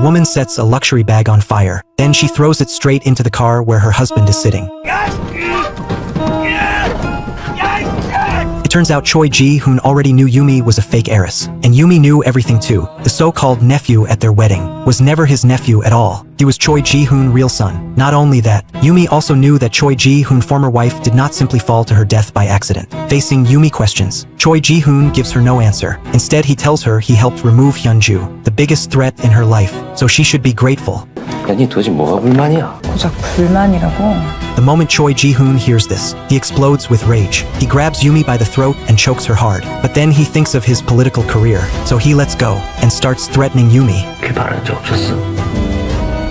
woman sets a luxury bag on fire. Then she throws it straight into the car where her husband is sitting. It turns out Choi Ji-hoon already knew Yumi was a fake heiress, and Yumi knew everything too. The so-called nephew at their wedding was never his nephew at all. He was Choi Ji-hoon's real son. Not only that, Yumi also knew that Choi Ji-hoon's former wife did not simply fall to her death by accident. Facing Yumi questions, Choi Ji-hoon gives her no answer. Instead, he tells her he helped remove Hyunju, the biggest threat in her life, so she should be grateful. 야, 니 도대체 뭐가 불만이야? 고작 불만이라고? The moment Choi Ji-hoon hears this, he explodes with rage. He grabs Yumi by the throat and chokes her hard. But then he thinks of his political career, so he lets go and starts threatening Yumi. 그렇게 말한 적 없었어.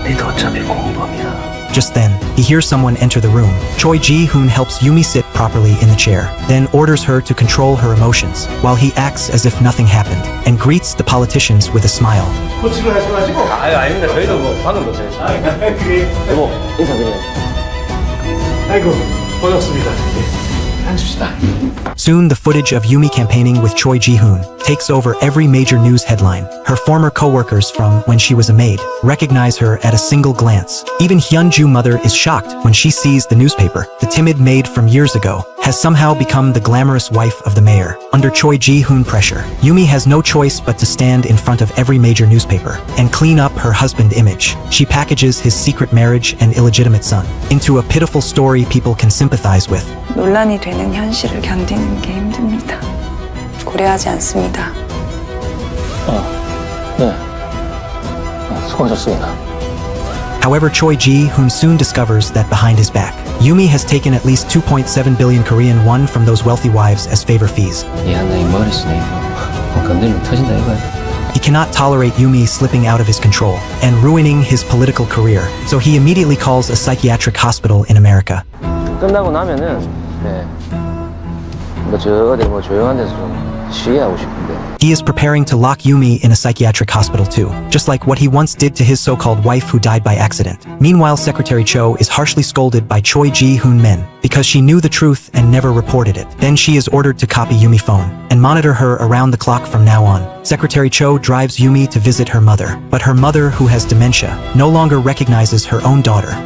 니도 어차피 공범이야. Just then, he hears someone enter the room. Choi Ji-hoon helps Yumi sit properly in the chair, then orders her to control her emotions, while he acts as if nothing happened, and greets the politicians with a smile. 아닙니다. 저희도 뭐 방금 더 잘했어요. 여보, 인사드려요. 아이고, 반갑습니다. 앉읍시다. Soon, the footage of Yumi campaigning with Choi Ji-hoon takes over every major news headline. Her former co-workers from when she was a maid recognize her at a single glance. Even Hyunju's mother is shocked when she sees the newspaper. The timid maid from years ago has somehow become the glamorous wife of the mayor. Under Choi Ji-hoon's pressure, Yumi has no choice but to stand in front of every major newspaper and clean up her husband's image. She packages his secret marriage and illegitimate son into a pitiful story people can sympathize with. 논란이 되는 현실을 견디는 게 힘듭니다. 고려하지 않습니다. 네. 수고하셨습니다. However, Choi Ji-hoon soon discovers that behind his back, Yumi has taken at least 2.7 billion Korean won from those wealthy wives as favor fees. 이 하나의 머리수네 이거. 건드리면 터진다 이거야. He cannot tolerate Yumi slipping out of his control and ruining his political career, so he immediately calls a psychiatric hospital in America. 끝나고 나면은 어디 조용한 데서 좀 쉬게 하고 싶은데. He is preparing to lock Yumi in a psychiatric hospital too, just like what he once did to his so-called wife who died by accident. Meanwhile, Secretary Cho is harshly scolded by Choi Ji-hoon's men because she knew the truth and never reported it. Then she is ordered to copy Yumi's phone and monitor her around the clock from now on. Secretary Cho drives Yumi to visit her mother, but her mother, who has dementia, no longer recognizes her own daughter.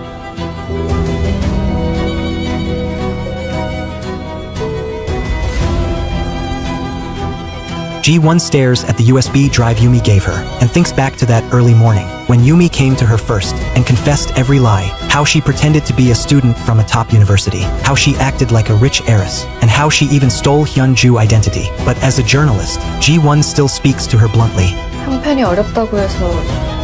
Ji-won stares at the USB drive Yumi gave her and thinks back to that early morning when Yumi came to her first and confessed every lie, how she pretended to be a student from a top university, how she acted like a rich heiress, and how she even stole Hyunju's identity. But as a journalist, Ji-won still speaks to her bluntly. 형편이 어렵다고 해서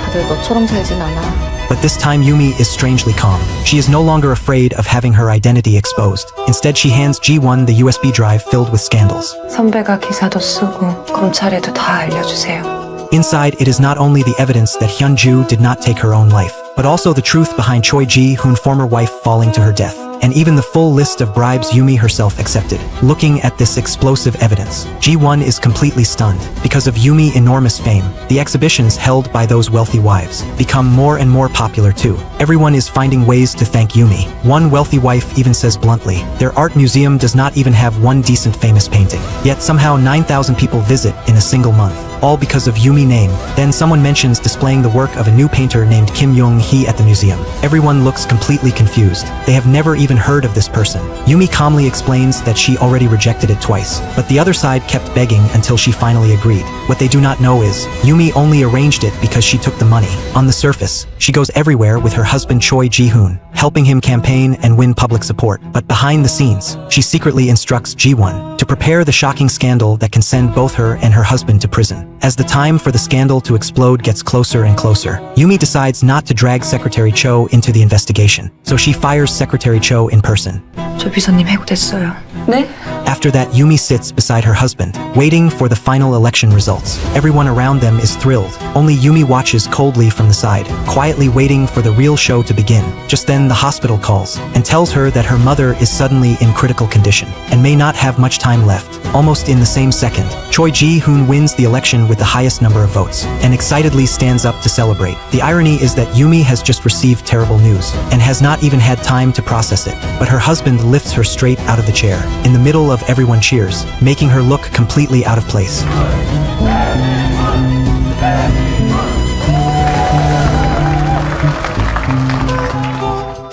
다들 너처럼 살진 않아. But this time Yumi is strangely calm. She is no longer afraid of having her identity exposed. Instead, she hands Ji-won the USB drive filled with scandals. 선배가 기사도 쓰고 검찰에도 다 알려주세요. Inside, it is not only the evidence that Hyunju did not take her own life, but also the truth behind Choi Ji-hoon's former wife falling to her death, and even the full list of bribes Yumi herself accepted. Looking at this explosive evidence, Ji-won is completely stunned. Because of Yumi's enormous fame, the exhibitions held by those wealthy wives become more and more popular too. Everyone is finding ways to thank Yumi. One wealthy wife even says bluntly, their art museum does not even have one decent famous painting. Yet somehow 9,000 people visit in a single month, all because of Yumi's name. Then someone mentions displaying the work of a new painter named Kim Yong-hee at the museum. Everyone looks completely confused. They have never even heard of this person. Yumi calmly explains that she already rejected it twice, but the other side kept begging until she finally agreed. What they do not know is, Yumi only arranged it because she took the money. On the surface, she goes everywhere with her husband Choi Ji-hoon, helping him campaign and win public support. But behind the scenes, she secretly instructs Ji-won to prepare the shocking scandal that can send both her and her husband to prison. As the time for the scandal to explode gets closer and closer, Yumi decides not to drag Secretary Cho into the investigation, so she fires Secretary Cho in person. 조 비서님 해고됐어요. 네? After that, Yumi sits beside her husband, waiting for the final election results. Everyone around them is thrilled. Only Yumi watches coldly from the side, quietly waiting for the real show to begin. Just then, the hospital calls and tells her that her mother is suddenly in critical condition and may not have much time left. Almost in the same second, Choi Ji-hoon wins the election with the highest number of votes and excitedly stands up to celebrate. The irony is that Yumi has just received terrible news and has not even had time to process it, but her husband lifts her straight out of the chair. In the middle of everyone cheers, making her look completely out of place.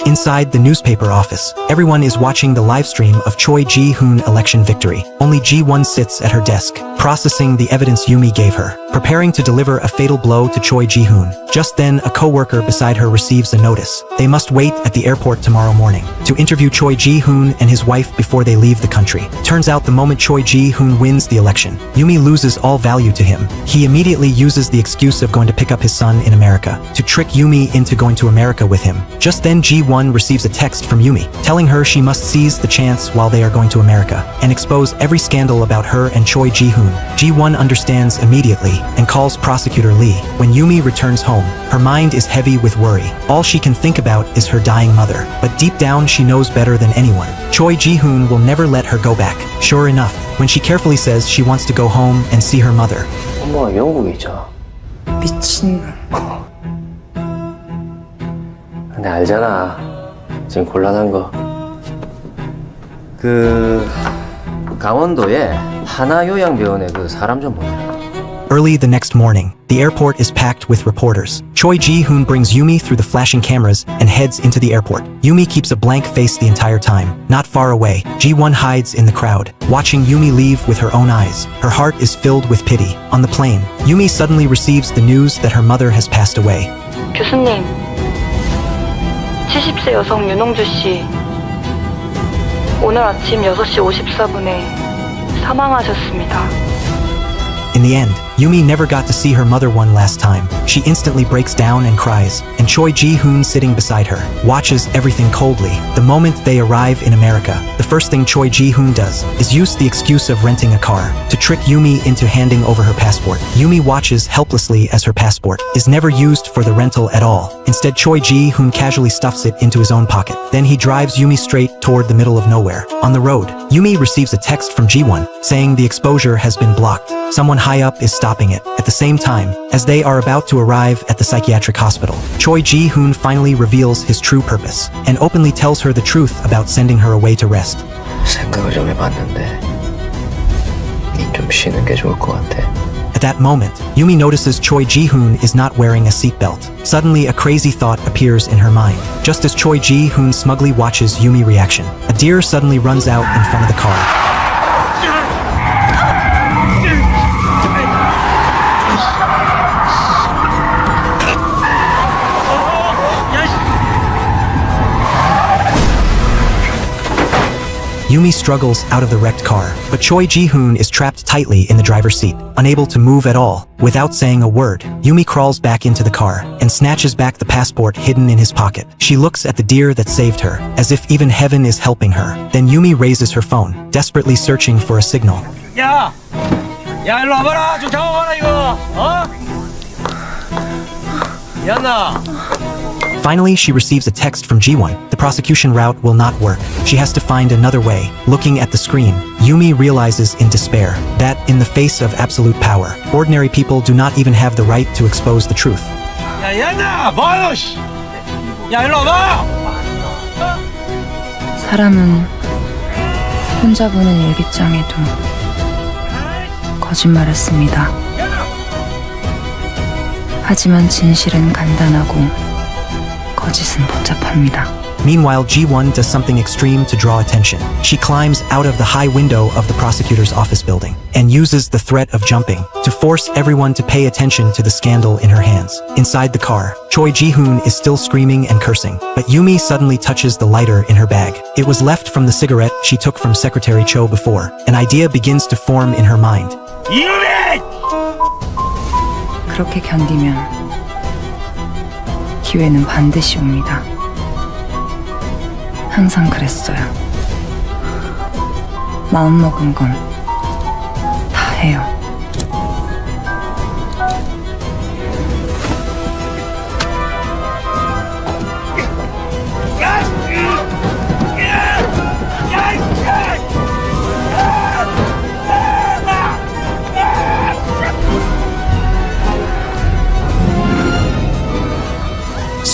Inside the newspaper office, everyone is watching the live stream of Choi Ji-hoon election victory. Only Ji-won sits at her desk, processing the evidence Yumi gave her, preparing to deliver a fatal blow to Choi Ji-hoon. Just then, a co-worker beside her receives a notice. They must wait at the airport tomorrow morning to interview Choi Ji-hoon and his wife before they leave the country. Turns out the moment Choi Ji-hoon wins the election, Yumi loses all value to him. He immediately uses the excuse of going to pick up his son in America to trick Yumi into going to America with him. Just then, Ji-won receives a text from Yumi, telling her she must seize the chance while they are going to America and expose every scandal about her and Choi Ji-hoon. Ji-won understands immediately and calls prosecutor Lee. When Yumi returns home, her mind is heavy with worry. All she can think about is her dying mother, but deep down she knows better than anyone. Choi Ji-hoon will never let her go back. Sure enough, when she carefully says she wants to go home and see her mother, 엄마가 영국에 있잖아. 미친놈. 근데 알잖아. 지금 곤란한 거. 강원도에 하나요양병원에 사람 좀 보내라. early the next morning, the airport is packed with reporters. Choi Ji-hoon brings Yumi through the flashing cameras and heads into the airport. Yumi keeps a blank face the entire time. Not far away, Ji-won hides in the crowd, watching Yumi leave with her own eyes. Her heart is filled with pity. On the plane, Yumi suddenly receives the news that her mother has passed away. 교수님, 70세 여성 윤홍주 씨, 오늘 아침 6시 54분에 사망하셨습니다. In the end, Yumi never got to see her mother one last time. She instantly breaks down and cries, and Choi Ji-hoon sitting beside her, watches everything coldly. The moment they arrive in America, the first thing Choi Ji-hoon does is use the excuse of renting a car to trick Yumi into handing over her passport. Yumi watches helplessly as her passport is never used for the rental at all. Instead, Choi Ji-hoon casually stuffs it into his own pocket. Then he drives Yumi straight toward the middle of nowhere. On the road, Yumi receives a text from Ji-won saying the exposure has been blocked. Someone high up is stopping it. At the same time, as they are about to arrive at the psychiatric hospital, Choi Ji-hoon finally reveals his true purpose and openly tells her the truth about sending her away to rest. 생각을 좀 해봤는데 좀 쉬는 게 좋을 것 같아. At that moment, Yumi notices Choi Ji-hoon is not wearing a seatbelt. Suddenly, a crazy thought appears in her mind. Just as Choi Ji-hoon smugly watches Yumi's reaction, a deer suddenly runs out in front of the car. Yumi struggles out of the wrecked car, but Choi Ji-hoon is trapped tightly in the driver's seat, unable to move at all. Without saying a word, Yumi crawls back into the car and snatches back the passport hidden in his pocket. She looks at the deer that saved her, as if even heaven is helping her. Then Yumi raises her phone, desperately searching for a signal. 야! 야, 일로 와봐라! 좀 잡아봐라, 이거! 어? 미안나! Finally, she receives a text from Ji-won. The prosecution route will not work. She has to find another way. Looking at the screen, Yumi realizes in despair that, in the face of absolute power, ordinary people do not even have the right to expose the truth. 야, 미안나! 뭐하노, 씨! 야, 일로 와봐! 사람은 혼자 보는 일기장에도 거짓말했습니다. 하지만 진실은 간단하고 거짓은 복잡합니다. Meanwhile, Ji-won does something extreme to draw attention. She climbs out of the high window of the prosecutor's office building and uses the threat of jumping to force everyone to pay attention to the scandal in her hands. Inside the car, Choi Ji-hoon is still screaming and cursing, but Yumi suddenly touches the lighter in her bag. It was left from the cigarette she took from Secretary Cho before. An idea begins to form in her mind. 이놈이! 그렇게 견디면 기회는 반드시 옵니다. 항상 그랬어요. 마음먹은 건 다 해요.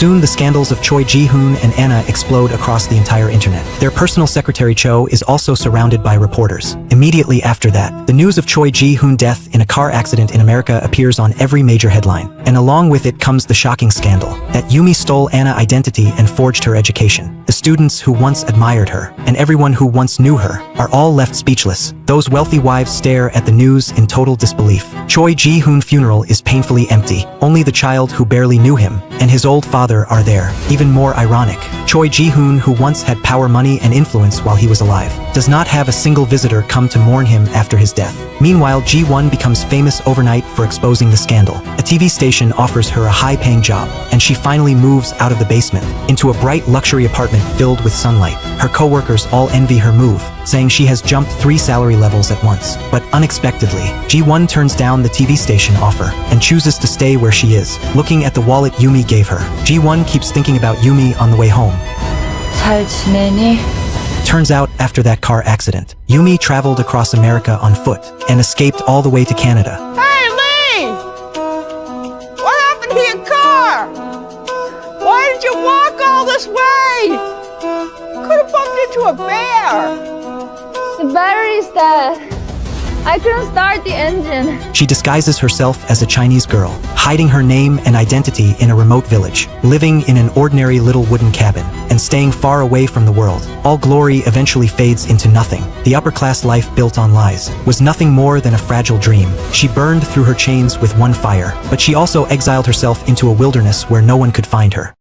Soon the scandals of Choi Ji-hoon and Anna explode across the entire internet. Their personal secretary Cho is also surrounded by reporters. Immediately after that, the news of Choi Ji-hoon's death in a car accident in America appears on every major headline. And along with it comes the shocking scandal that Yumi stole Anna's identity and forged her education. The students who once admired her, and everyone who once knew her, are all left speechless. Those wealthy wives stare at the news in total disbelief. Choi Ji-hoon's funeral is painfully empty. Only the child who barely knew him and his old father are there. Even more ironic, Choi Ji-hoon, who once had power, money, and influence while he was alive, does not have a single visitor come to mourn him after his death. Meanwhile, Ji-won becomes famous overnight for exposing the scandal. A TV station offers her a high-paying job, and she finally moves out of the basement into a bright luxury apartment filled with sunlight. Her co-workers all envy her move, saying she has jumped 3 salary levels at once. But unexpectedly, Ji-won turns down the TV station offer and chooses to stay where she is. Looking at the wallet Yumi gave her, Ji-won keeps thinking about Yumi on the way home. 잘 지내니? Turns out, after that car accident, Yumi traveled across America on foot and escaped all the way to Canada. Hey, Lee! What happened to your car? Why did you walk all this way? Could have bumped into a bear. The battery's dead. I couldn't start the engine. She disguises herself as a Chinese girl, hiding her name and identity in a remote village, living in an ordinary little wooden cabin, and staying far away from the world. All glory eventually fades into nothing. The upper-class life built on lies was nothing more than a fragile dream. She burned through her chains with one fire, but she also exiled herself into a wilderness where no one could find her.